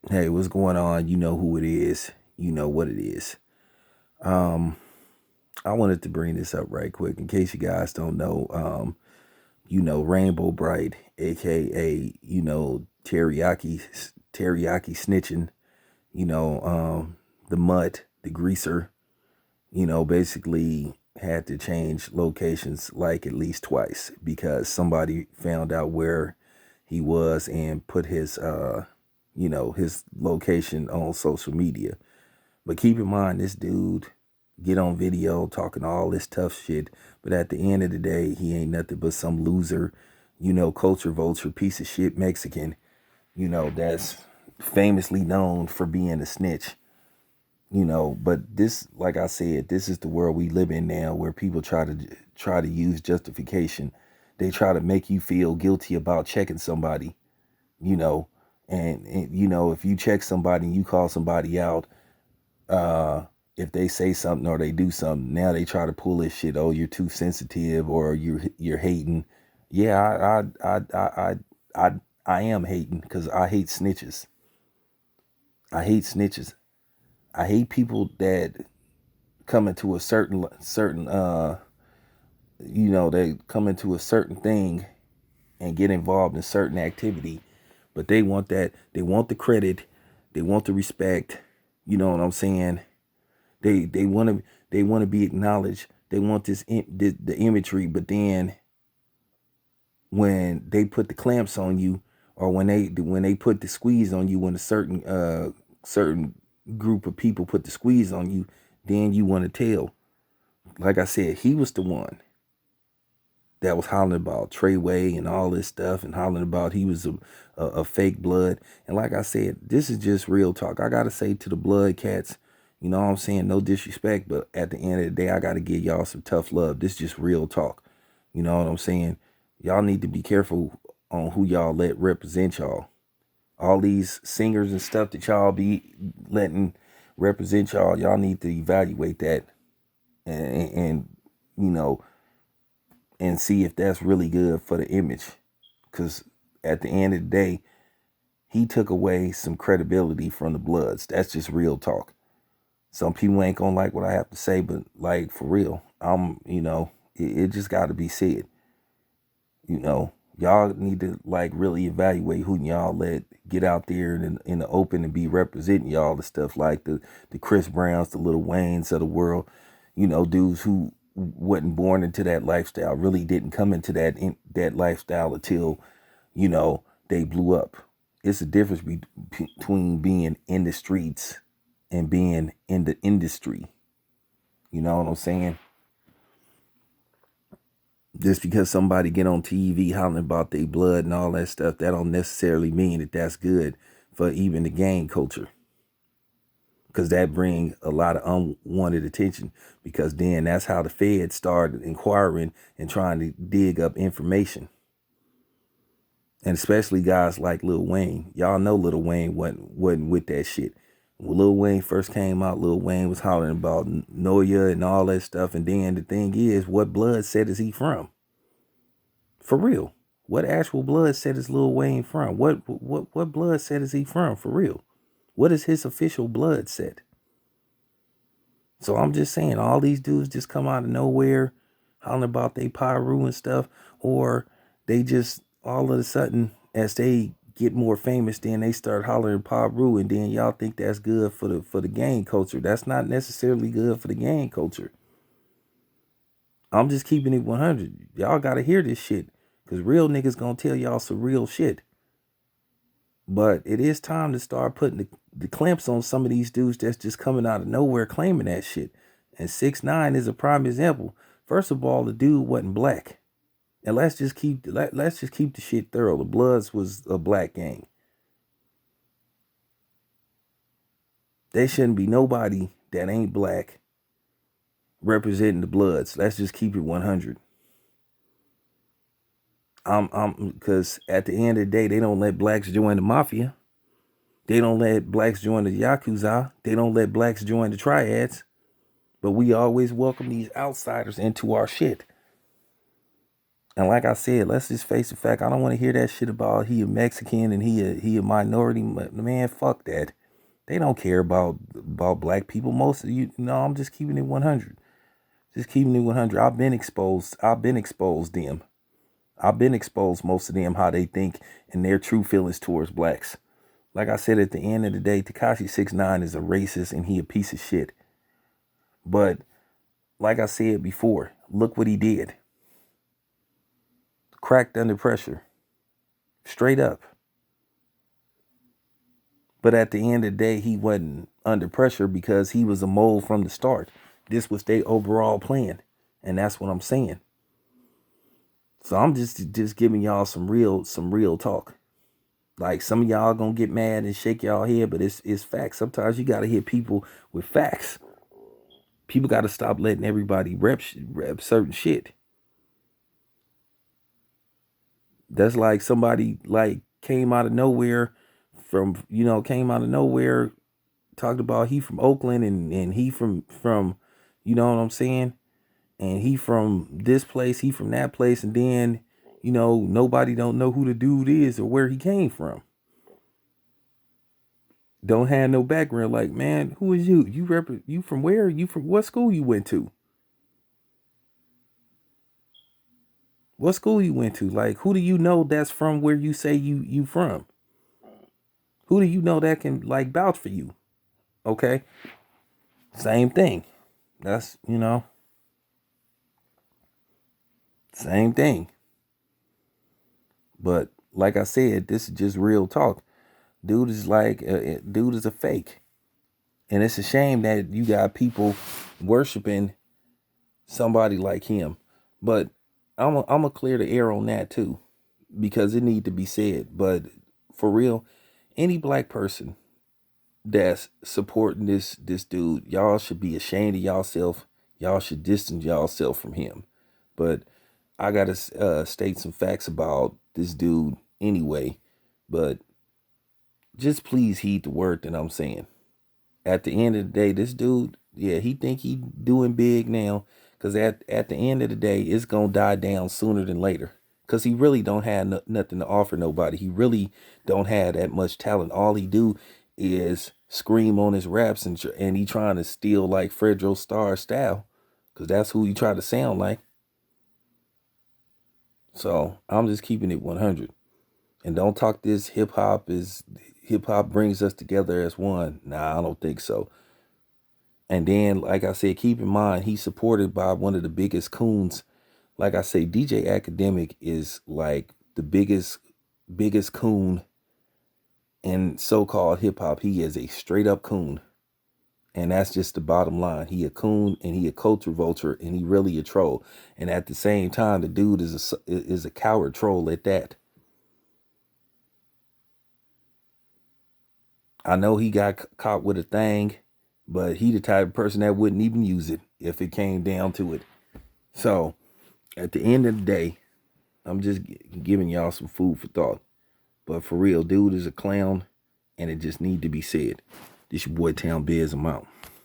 Hey, what's going on? You know who it is. You know what it is. Um, I wanted to bring this up right quick in case you guys don't know. Rainbow Bright, aka, teriyaki snitching, the mutt, the greaser, basically had to change locations like at least twice because somebody found out where he was and put his location on social media. But keep in mind, this dude get on video talking all this tough shit, but at the end of the day, he ain't nothing but some loser, culture vulture, piece of shit Mexican, that's famously known for being a snitch. But this, like I said, this is the world we live in now, where people try to use justification. They try to make you feel guilty about checking somebody, you know, and if you check somebody and you call somebody out, uh if they say something or they do something, now they try to pull this shit. Oh, you're too sensitive, or you're hating. Yeah, I I am hating because I hate snitches. I hate snitches. I hate people that come into a certain they come into a certain thing and get involved in certain activity, but they want the credit, they want the respect. You know what I'm saying? They want to be acknowledged. They want the imagery, but then when they put the clamps on you, or when they put the squeeze on you, when a certain group of people put the squeeze on you, then you want to tell. Like I said, he was the one that was hollering about Treyway and all this stuff, and hollering about he was a fake blood. And like I said, this is just real talk. I gotta say to the blood cats, you know what I'm saying? No disrespect, but at the end of the day, I gotta give y'all some tough love. This is just real talk. You know what I'm saying? Y'all need to be careful on who y'all let represent y'all. All these singers and stuff that y'all be letting represent y'all, y'all need to evaluate that, and you know and see if that's really good for the image. Because at the end of the day, he took away some credibility from the Bloods. That's just real talk. Some people ain't gonna like what I have to say, but like for real, it just got to be said. You know, y'all need to like really evaluate who y'all let get out there in the open and be representing y'all. The stuff like the Chris Browns, the Lil Waynes of the world. Dudes who wasn't born into that lifestyle, really didn't come into that lifestyle until they blew up. It's a difference between being in the streets and being in the industry. You know what I'm saying? Just because somebody get on TV hollering about their blood and all that stuff, that don't necessarily mean that that's good for even the gang culture. Because that bring a lot of unwanted attention. Because then that's how the feds started inquiring and trying to dig up information. And especially guys like Lil Wayne. Y'all know Lil Wayne wasn't with that shit. When Lil Wayne first came out, Lil Wayne was hollering about Noya and all that stuff. And then the thing is, what blood set is he from? For real. What actual blood set is Lil Wayne from? What blood set is he from? For real. What is his official blood set? So I'm just saying, all these dudes just come out of nowhere, hollering about they Pyru and stuff, or they just all of a sudden, as they get more famous, then they start hollering Pyru, and then y'all think that's good for the gang culture. That's not necessarily good for the gang culture. I'm just keeping it 100. Y'all gotta hear this shit, cause real niggas gonna tell y'all some real shit. But it is time to start putting the clamps on some of these dudes that's just coming out of nowhere claiming that shit. And 6ix9ine is a prime example. First of all, the dude wasn't black. And let's just keep the shit thorough. The Bloods was a black gang. There shouldn't be nobody that ain't black representing the Bloods. Let's just keep it 100. Because at the end of the day, they don't let blacks join the mafia. They don't let blacks join the Yakuza. They don't let blacks join the triads. But we always welcome these outsiders into our shit. And like I said, let's just face the fact. I don't want to hear that shit about he a Mexican and he a minority. Man, fuck that. They don't care about black people. Most of you, no, I'm just keeping it 100. Just keeping it 100. I've been exposed. Them. I've been exposed most of them how they think and their true feelings towards blacks. Like I said, at the end of the day, Tekashi 6ix9ine is a racist and he a piece of shit. But like I said before, look what he did. Cracked under pressure. Straight up. But at the end of the day, he wasn't under pressure because he was a mole from the start. This was their overall plan. And that's what I'm saying. So I'm just giving y'all some real talk. Like some of y'all gonna get mad and shake y'all head, but it's facts. Sometimes you gotta hear people with facts. People gotta stop letting everybody rep certain shit. That's like somebody like came out of nowhere talked about he from Oakland and he from you know what I'm saying? And he from this place, he from that place, and then, nobody don't know who the dude is or where he came from. Don't have no background. Like, man, who is you? You from where? You from what school you went to? What school you went to? Like, who do you know that's from where you say you from? Who do you know that can like vouch for you? Okay. Same thing. That's, same thing. But like I said, this is just real talk. Dude is dude is a fake. And it's a shame that you got people worshiping somebody like him. But I'm gonna clear the air on that too, because it need to be said. But for real, any black person that's supporting this dude, y'all should be ashamed of yourself. Y'all should distance yourself from him. But I gotta state some facts about this dude anyway. But just please heed the word that I'm saying. At the end of the day, this dude, yeah, he think he doing big now. Cause at the end of the day, it's gonna die down sooner than later. Cause he really don't have nothing to offer nobody. He really don't have that much talent. All he do is scream on his raps and he trying to steal like Fredro Starr style. Cause that's who he try to sound like. So I'm just keeping it 100. And don't talk this hip hop brings us together as one. Nah, I don't think so. And then, like I said, keep in mind, he's supported by one of the biggest coons. Like I say, DJ Academic is like the biggest coon in so-called hip hop. He is a straight up coon. And that's just the bottom line. He a coon and he a culture vulture and he really a troll. And at the same time, the dude is a coward troll at that. I know he got caught with a thing, but he the type of person that wouldn't even use it if it came down to it. So at the end of the day, I'm just giving y'all some food for thought. But for real, dude is a clown and it just need to be said. This your boy Town Biz, I'm out.